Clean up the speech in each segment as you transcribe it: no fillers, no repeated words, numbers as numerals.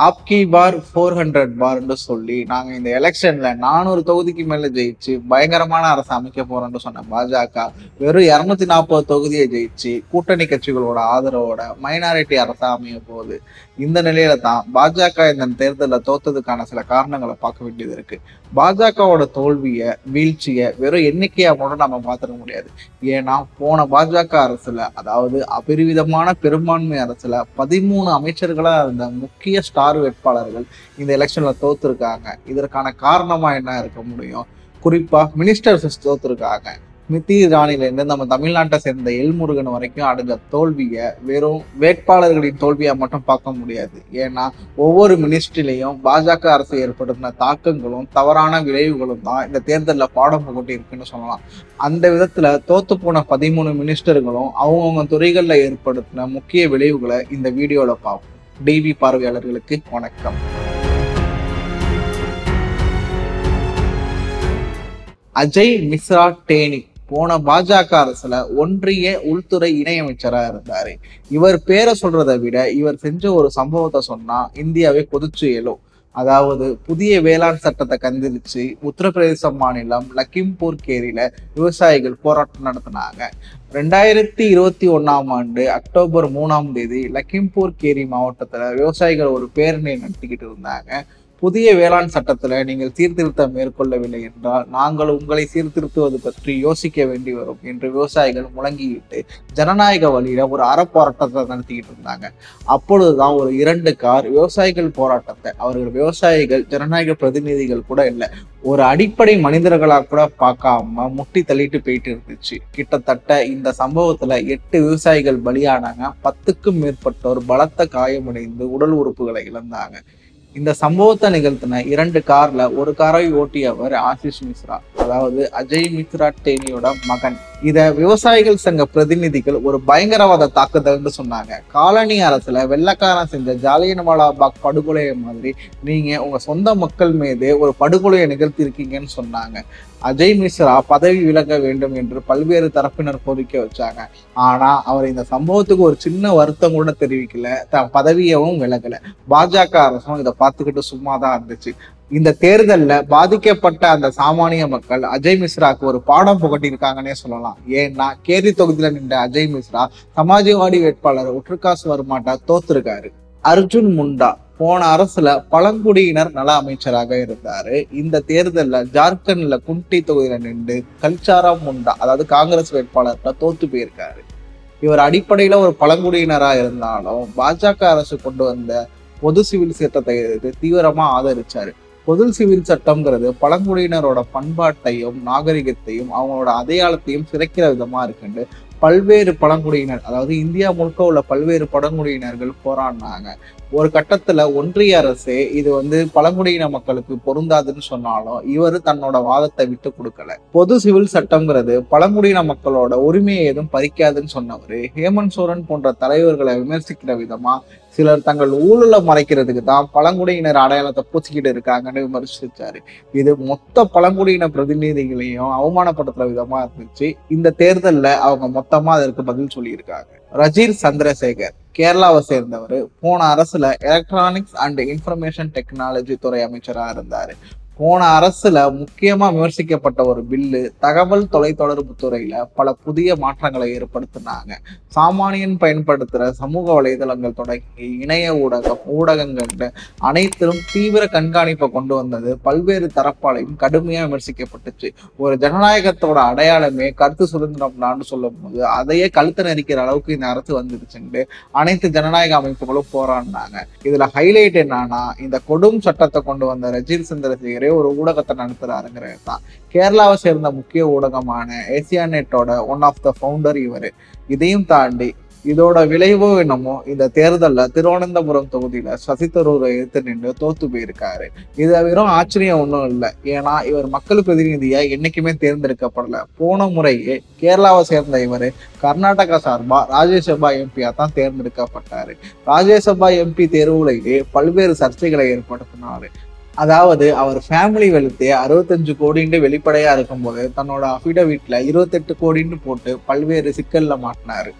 ஆப்கி பார் 400 பார்ன்னு சொல்லி நாங்க இந்த எலெக்ஷன்ல 400 தொகுதிக்கு மேல ஜெயிச்சு பயங்கரமான அரசு அமைக்க போறோம்னு சொன்ன பாஜக வெறும் 240 தொகுதியை ஜெயிச்சு கூட்டணி கட்சிகளோட ஆதரவோட மைனாரிட்டி அரசா அமைய போகுது. இந்த நிலையில தான் பாஜக இந்த தேர்தலில் தோத்ததுக்கான சில காரணங்களை பார்க்க வேண்டியது இருக்கு. பாஜகவோட தோல்வியை வீழ்ச்சியை வெறும் எண்ணிக்கையா மட்டும் நம்ம பார்த்துக்க முடியாது. ஏன்னா போன பாஜக அரசுல, அதாவது அபரிவிதமான பெரும்பான்மை அரசுல 13 அமைச்சர்களா இருந்த முக்கிய ஸ்டார் வேட்பாளர்கள் இந்த எலெக்ஷன்ல தோத்துருக்காங்க. இதற்கான காரணமா என்ன இருக்க முடியும்? குறிப்பா மினிஸ்டர்ஸ் தோத்துருக்காங்க. ஸ்மிருதி இரானில இருந்து நம்ம தமிழ்நாட்டை சேர்ந்த எல்முருகன் வரைக்கும் அடைஞ்ச தோல்வியை வெறும் வேட்பாளர்களின் தோல்வியா மட்டும் பார்க்க முடியாது. ஏன்னா ஒவ்வொரு மினிஸ்ட்ரிலையும் பாஜக அரசு ஏற்படுத்தின தாக்கங்களும் தவறான விளைவுகளும் தான் இந்த தேர்தலில் பாடம் புகட்டி இருக்குன்னு சொல்லலாம். அந்த விதத்துல தோத்து போன 13 மினிஸ்டர்களும் அவங்கவுங்க துறைகளில் ஏற்படுத்தின முக்கிய விளைவுகளை இந்த வீடியோல பார்ப்போம். டிவி பார்வையாளர்களுக்கு வணக்கம். அஜய் மிஸ்ரா டேனி போன பாஜக அரசுல ஒன்றிய உள்துறை இணையமைச்சரா இருந்தாரு. இவர் பேரை சொல்றதை விட இவர் செஞ்ச ஒரு சம்பவத்தை சொன்னா இந்தியாவே கொதிச்சு எழும். அதாவது புதிய வேளாண் சட்டத்தை கண்டிச்சு உத்தரப்பிரதேச மாநிலம் லக்கிம்பூர் கேரியில விவசாயிகள் போராட்டம் நடத்தினாங்க. 2021 அக்டோபர் 3 லக்கிம்பூர் கேரி மாவட்டத்துல விவசாயிகள் ஒரு பேரணி நடத்திக்கிட்டு இருந்தாங்க. புதிய வேளாண் சட்டத்துல நீங்கள் சீர்திருத்தம் மேற்கொள்ளவில்லை என்றால் நாங்கள் உங்களை சீர்திருத்துவது பற்றி யோசிக்க வேண்டி வரும் என்று விவசாயிகள் முழங்கிட்டு ஜனநாயக வழியில ஒரு அறப்போராட்டத்தை நடத்திக்கிட்டு இருந்தாங்க. அப்பொழுதுதான் ஒரு 2 கார் விவசாயிகள் போராட்டத்தை, அவர்கள் விவசாயிகள் ஜனநாயக பிரதிநிதிகள் கூட இல்லை, ஒரு அடிப்படை மனிதர்களா கூட பார்க்காம முட்டி தள்ளிட்டு போயிட்டு இருந்துச்சு. கிட்டத்தட்ட இந்த சம்பவத்துல 8 விவசாயிகள் பலியானாங்க. 10க்கும் மேற்பட்டோர் பலத்த காயமடைந்து உடல் உறுப்புகளை இழந்தாங்க. இந்த சம்பவத்தை நிகழ்த்தின 2 கார்ல ஒரு காரை ஓட்டியவர் ஆசிஷ் மிஸ்ரா, அதாவது அஜய் மிஸ்ரா டேனியோட மகன். இத விவசாயிகள் சங்க பிரதிநிதிகள் ஒரு பயங்கரவாத தாக்குதல்னு சொன்னாங்க. காலனி அரசுல வெள்ளக்காரன் செஞ்ச ஜாலியன்வாலா பாக் படுகொலையை மாதிரி நீங்க உங்க சொந்த மக்கள் மீது ஒரு படுகொலையை நிகழ்த்தி இருக்கீங்கன்னு சொன்னாங்க. அஜய் மிஸ்ரா பதவி விலக வேண்டும் என்று பல்வேறு தரப்பினர் கோரிக்கை வச்சாங்க. ஆனா அவர் இந்த சம்பவத்துக்கு ஒரு சின்ன வருத்தம் கூட தெரிவிக்கல, தன் பதவியவும் விலகல. பாஜக அரசும் இதை பார்த்துக்கிட்டு சும்மாதான் இருந்துச்சு. இந்த தேர்தல்ல பாதிக்கப்பட்ட அந்த சாமானிய மக்கள் அஜய் மிஸ்ராக்கு ஒரு பாடம் புகட்டியிருக்காங்கன்னே சொல்லலாம். ஏன்னா கேரி தொகுதியில நின்ற அஜய் மிஸ்ரா சமாஜ்வாடி வேட்பாளர் உட்ருகாஸ் வர்மாட்டா தோத்துருக்காரு. அர்ஜுன் முண்டா போன அரசுல பழங்குடியினர் நல அமைச்சராக இருந்தாரு. இந்த தேர்தல்ல ஜார்க்கண்ட்ல குண்டி தொகுதியில நின்று கல்சாரா முண்டா, அதாவது காங்கிரஸ் வேட்பாளர்கிட்ட தோத்து போயிருக்காரு. இவர் அடிப்படையில ஒரு பழங்குடியினரா இருந்தாலும் பாஜக அரசு கொண்டு வந்த பொது சிவில் சட்டத்தை தீவிரமா ஆதரிச்சாரு. பொது சிவில் சட்டம்ங்கிறது பழங்குடியினரோட பண்பாட்டையும் நாகரிகத்தையும் அவங்களோட அடையாளத்தையும் சிதைக்கிற விதமா இருக்குன்னு பல்வேறு பழங்குடியினர், அதாவது இந்தியா முழுக்க உள்ள பல்வேறு பழங்குடியினர்கள் போராடினாங்க. ஒரு கட்டத்துல ஒன்றிய அரசே இது பழங்குடியின மக்களுக்கு பொருந்தாதுன்னு சொன்னாலும் இவர் தன்னோட வாதத்தை விட்டு கொடுக்கல. பொது சிவில் சட்டம்ங்கிறது பழங்குடியின மக்களோட உரிமையை எதுவும் பறிக்காதுன்னு சொன்னவரு ஹேமந்த் சோரன் போன்ற தலைவர்களை விமர்சிக்கிற விதமா சிலர் தங்கள் ஊழலை மறைக்கிறதுக்கு தான் பழங்குடியினர் அடையாளத்தை பூச்சிக்கிட்டு இருக்காங்கன்னு விமர்சிச்சாரு. இது மொத்த பழங்குடியின பிரதிநிதிகளையும் அவமானப்படுத்துற விதமா இருந்துச்சு. இந்த தேர்தல்ல அவங்க மொத்தமா அதற்கு பதில் சொல்லியிருக்காங்க. ரஜீர் சந்திரசேகர் கேரளாவை சேர்ந்தவர். போன அரசுல எலக்ட்ரானிக்ஸ் அண்ட் இன்ஃபர்மேஷன் டெக்னாலஜி துறை அமைச்சரா இருந்தாரு. போன அரசுல முக்கியமா விமர்சிக்கப்பட்ட ஒரு பில்லு தகவல் தொலைத்தொடர்பு துறையில பல புதிய மாற்றங்களை ஏற்படுத்தினாங்க. சாமானியன் பயன்படுத்துற சமூக வலைதளங்கள் தொடங்கி இணைய ஊடகங்கள் அனைத்திலும் தீவிர கண்காணிப்பை கொண்டு வந்தது பல்வேறு தரப்பாலையும் கடுமையா விமர்சிக்கப்பட்டுச்சு. ஒரு ஜனநாயகத்தோட அடையாளமே கருத்து சுதந்திரம் தான் சொல்லும் போது அதையே கழுத்து நெரிக்கிற அளவுக்கு இந்த அரசு வந்துருச்சுன்னு அனைத்து ஜனநாயக அமைப்புகளும் போராடினாங்க. இதுல ஹைலைட் என்னன்னா, இந்த கொடும் சட்டத்தை கொண்டு வந்த ரஜீர் சந்திரசேகர் ஒரு ஊடகத்தை நடத்துறாருங்கிறது தான். கேரளாவை சேர்ந்த முக்கிய ஊடகமான ஏசியாநெட்டோட ஒன் ஆஃப் த ஃபவுண்டர் இவரு. இதையும் தாண்டி இதோட விளைவோ என்னமோ இந்த தேர்தல்ல திருவனந்தபுரம் தொகுதியில சசி தரூரை எதிர்த்து நின்று தோத்து போயிருக்காரு. இது வெறும் ஆச்சரியம் ஒன்றும் இல்லை. ஏன்னா இவர் மக்கள் பிரதிநிதியா என்னைக்குமே தேர்ந்தெடுக்கப்படல. போன முறையே கேரளாவை சேர்ந்த இவர் கர்நாடகா சார்பா ராஜ்யசபா எம்பியா தான் தேர்ந்தெடுக்கப்பட்டாரு. ராஜ்யசபா எம்பி தேர்வுலேயே பல்வேறு சர்ச்சைகளை ஏற்படுத்தினாரு. அதாவது அவர் ஃபேமிலி வெல்த்தே 65 கோடின்னு வெளிப்படையா இருக்கும்போது தன்னோட அஃபிடவிட்ல 28 கோடின்னு போட்டு பல்வேறு சிக்கல்ல மாட்டினாரு.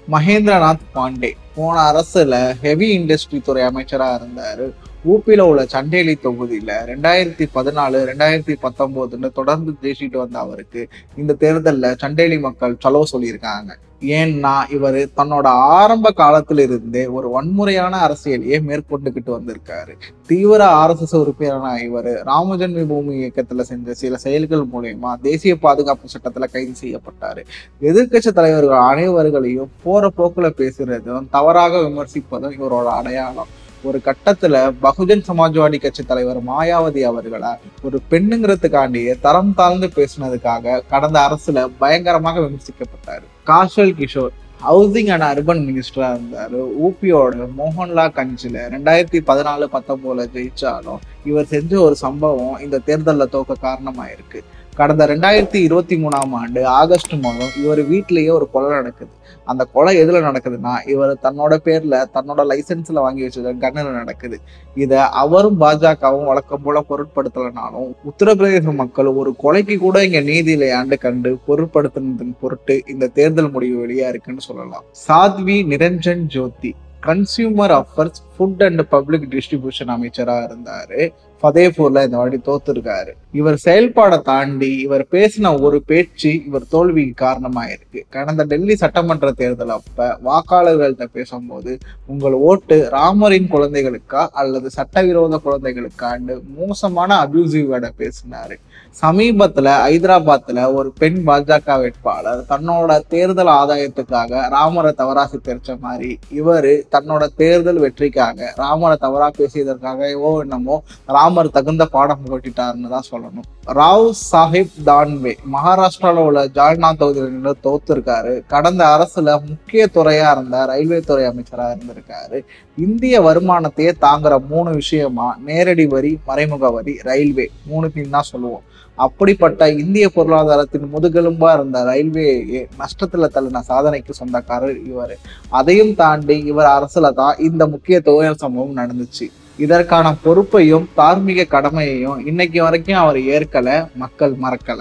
மகேந்திரநாத் பாண்டே போன அரசுல ஹெவி இண்டஸ்ட்ரி துறை அமைச்சரா இருந்தாரு. ஊபியில உள்ள சண்டேலி தொகுதியில 2014 2019 தொடர்ந்து ஜெயிச்சுட்டு வந்த அவருக்கு இந்த தேர்தல்ல சண்டேலி மக்கள் சலோ சொல்லியிருக்காங்க. ஏன்னா இவர் தன்னோட ஆரம்ப காலத்துல இருந்தே ஒரு வன்முறையான அரசியலையே மேற்கொண்டுகிட்டு வந்திருக்காரு. தீவிர RSS உறுப்பினரான இவர் ராமஜன்ம பூமி இயக்கத்துல செஞ்ச சில செயல்கள் மூலயமா தேசிய பாதுகாப்பு சட்டத்துல கைது செய்யப்பட்டாரு. எதிர்கட்சி தலைவர்கள் அனைவர்களையும் போற போக்குல பேசுறதும் தவறாக விமர்சிப்பதும் இவரோட அடையாளம். ஒரு கட்டத்துல பகுஜன் சமாஜ்வாடி கட்சி தலைவர் மாயாவதி அவர்களை ஒரு பெண்ணுங்கிறதுக்காண்டியே தரம் தாழ்ந்து பேசினதுக்காக கடந்த அரசுல பயங்கரமாக விமர்சிக்கப்பட்டாரு. காஷல் கிஷோர் ஹவுசிங் அண்ட் அர்பன் மினிஸ்டரா இருந்தாரு. ஊபியோட மோகன்லால் கஞ்சில 2014-19 ஜெயிச்சாலும் இவர் செஞ்ச ஒரு சம்பவம் இந்த தேர்தலில் தோக்க காரணமாயிருக்கு. கடந்த 2023 ஆகஸ்ட் மாதம் இவர் வீட்டிலேயே ஒரு கொலை நடக்குது. அந்த கொலை எதுல நடக்குதுன்னா இவர் தன்னோட பேர்ல தன்னோட லைசன்ஸ்ல வாங்கி வச்சது கண்ணுல நடக்குது. இத அவரும் பாஜகவும் வழக்கம் போல பொருட்படுத்தலனாலும் உத்தரப்பிரதேச மக்கள் ஒரு கொலைக்கு கூட இங்க நீதி இல்லையாண்டு கண்டு பொருட்படுத்தினதன் பொருட்டு இந்த தேர்தல் முடிவு வெளியா இருக்குன்னு சொல்லலாம். Sadhvi Niranjan Jyoti consumer affairs, food and public distribution அமைச்சரா இருந்தாரு. ஃபதேபூர்ல இந்த வாட்டி தோத்துருக்காரு. இவர் செயல்பாடை தாண்டி இவர் பேசின ஒரு பேச்சு இவர் தோல்விக்கு காரணமாயிருக்கு. கடந்த டெல்லி சட்டமன்ற தேர்தல் அப்ப வாக்காளர்கள்ட்ட பேசும்போது உங்கள் ஓட்டு ராமரின் குழந்தைகளுக்கா அல்லது சட்டவிரோத குழந்தைகளுக்காண்டு மோசமான அபியூசிவ் வேர்டை பேசினாரு. சமீபத்துல ஹைதராபாத்ல ஒரு பெண் பாஜக வேட்பாளர் தன்னோட தேர்தல் ஆதாயத்துக்காக ராமரை தவறா சித்தரிச்ச மாதிரி இவரு தன்னோட தேர்தல் வெற்றிக்காக ராமரை தவறா பேசியதற்காக என்னமோ ராமர் தகுந்த பாடம் புகட்டிட்டாருன்னு தான் சொல்லணும். ராவ் சாஹிப் தான்வே மகாராஷ்டிரால உள்ள ஜால்னா தொகுதியில நின்று தோத்துருக்காரு. கடந்த அரசுல முக்கிய துறையா இருந்த ரயில்வே துறை அமைச்சரா இருந்திருக்காரு. இந்திய வருமானத்தையே தாங்குற 3 விஷயமா நேரடி வரி, மறைமுக வரி, ரயில்வே 3 தான் சொல்லுவோம். அப்படிப்பட்ட இந்திய பொருளாதாரத்தின் முதுகெலும்பா இருந்த ரயில்வேயே நஷ்டத்துல தள்ளின சாதனைக்கு சொந்தக்காரர் இவர். அதையும் தாண்டி இவர் அரசுல தான் இந்த முக்கிய துயர் சம்பவம் நடந்துச்சு. இதற்கான பொறுப்பையும் தார்மீக கடமையையும் இன்னைக்கு வரைக்கும் அவர் ஏற்கல, மக்கள் மறக்கல.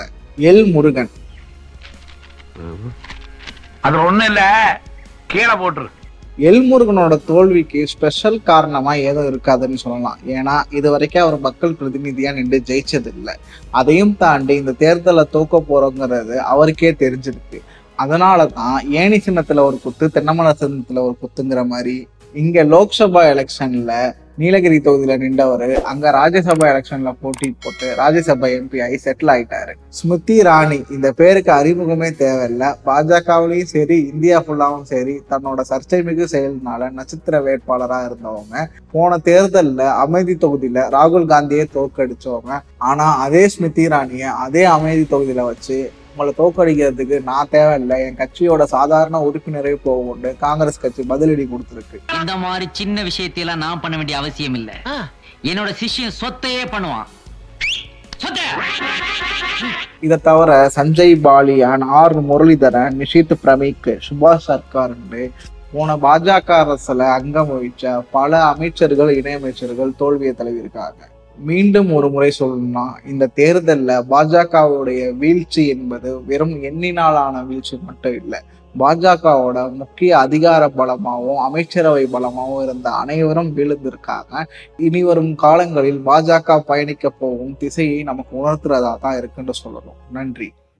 எல் முருகன் அது ஒண்ணு இல்ல, கீழே போட்டுரு. எல் முருகனோட தோல்விக்கு ஸ்பெஷல் காரணமா ஏதோ இருக்காதுன்னு சொல்லலாம். ஏன்னா இது வரைக்கும் அவர் மக்கள் பிரதிநிதியா நின்று ஜெயிச்சது இல்லை. அதையும் தாண்டி இந்த தேர்தலை தோக்க போறோங்கிறது அவருக்கே தெரிஞ்சிருக்கு. அதனாலதான் ஏணி சின்னத்துல ஒரு குத்து, தென்னமலை சின்னத்துல ஒரு குத்துங்கிற மாதிரி இங்க லோக்சபா எலெக்ஷன்ல நீலகிரி தொகுதியில நின்றவரு அங்க ராஜ்யசபா எலெக்ஷன்ல போட்டி போட்டு ராஜ்யசபா MP ஆகி செட்டில் ஆயிட்டாரு. ஸ்மிருதி இரானி இந்த பேருக்கு அறிமுகமே தேவையில்லை. பாஜகவிலையும் சரி இந்தியா ஃபுல்லாவும் சரி தன்னோட சர்ச்சை மிகு செயல்னால நட்சத்திர வேட்பாளரா இருந்தவங்க போன தேர்தல்ல அமேதி தொகுதியில ராகுல் காந்தியை தோற்கடிச்சவங்க. ஆனா அதே ஸ்மிருதி இரானிய அதே அமேதி தொகுதியில வச்சு உங்களை தோற்கடிக்கிறதுக்கு நான் தேவையில்லை, என் கட்சியோட சாதாரண உறுப்பினரே போகுண்டு காங்கிரஸ் கட்சி பதிலடி கொடுத்துருக்கு. இந்த மாதிரி சின்ன விஷயத்தையெல்லாம் நான் பண்ண வேண்டிய அவசியம் இல்லை. என்னோட சிஷ்யன் சொத்தையே பண்ணுவான். இதை தவிர சஞ்சய் பாலியான், R முரளிதரன், நிஷித் பிரமிக், சுபாஷ் சர்க்கார் போன பாஜக அரசுல அங்கம் வகிச்ச பல அமைச்சர்கள், இணையமைச்சர்கள் தோல்வியை தழுவியிருக்காங்க. மீண்டும் ஒரு முறை சொல்லணும்னா இந்த தேர்தல்ல பாஜகவுடைய வீழ்ச்சி என்பது வெறும் எண்ணினாலான வீழ்ச்சி மட்டும் இல்லை. பாஜகவோட முக்கிய அதிகார பலமாகவும் அமைச்சரவை பலமாகவும் இருந்த அனைவரும் விழுந்திருக்காங்க. இனி வரும் காலங்களில் பாஜக பயணிக்க போகும் திசையை நமக்கு உணர்த்துறதா தான் இருக்குன்னு சொல்லணும். நன்றி.